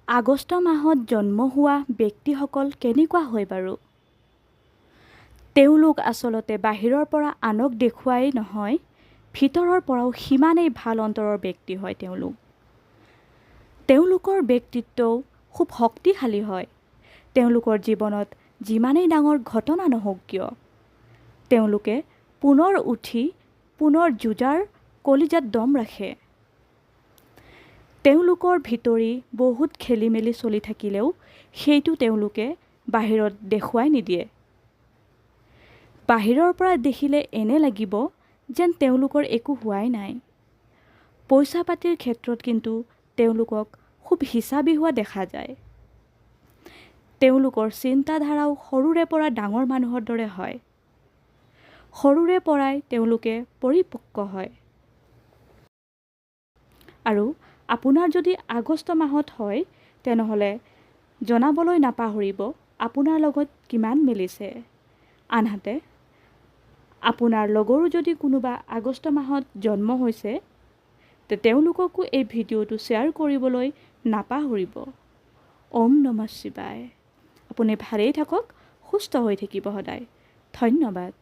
আগষ্ট মাহত জন্ম হোৱা ব্যক্তিসকল কেনেকুৱা হয় বাৰু? তেওঁলোক আচলতে বাহিৰৰ পৰা আনক দেখুৱাই নহয়, ভিতৰৰ পৰাও সিমানেই ভাল অন্তৰৰ ব্যক্তি হয় তেওঁলোক। তেওঁলোকৰ ব্যক্তিত্বও খুব শক্তিশালী হয়। তেওঁলোকৰ জীৱনত যিমানেই ডাঙৰ ঘটনা নহওক কিয়, তেওঁলোকে পুনৰ উঠি পুনৰ যুঁজাৰ কলিজাত দম ৰাখে। তেওঁলোকৰ ভিতৰি বহুত খেলি মেলি চলি থাকিলেও সেইটো তেওঁলোকে বাহিৰত দেখুৱাই নিদিয়ে। বাহিৰৰ পৰা দেখিলে এনে লাগিব যেন তেওঁলোকৰ একো হোৱাই নাই। পইচা পাতিৰ ক্ষেত্ৰত কিন্তু তেওঁলোকক খুব হিচাবী হোৱা দেখা যায়। তেওঁলোকৰ চিন্তাধাৰাও সৰুৰে পৰা ডাঙৰ মানুহৰ দৰে হয়। সৰুৰে পৰাই তেওঁলোকে পৰিপক্ক হয়। আৰু আপোনাৰ যদি আগষ্ট মাহত হয়, তেনেহ'লে জনাবলৈ নাপাহৰিব আপোনাৰ লগত কিমান মিলিছে। আনহাতে আপোনাৰ লগৰো যদি কোনোবা আগষ্ট মাহত জন্ম হৈছে, তেওঁলোককো এই ভিডিঅ'টো শ্বেয়াৰ কৰিবলৈ নাপাহৰিব। ওম নমঃ শিৱায়। আপুনি ভালেই থাকক, সুস্থ হৈ থাকিব সদায়। ধন্যবাদ।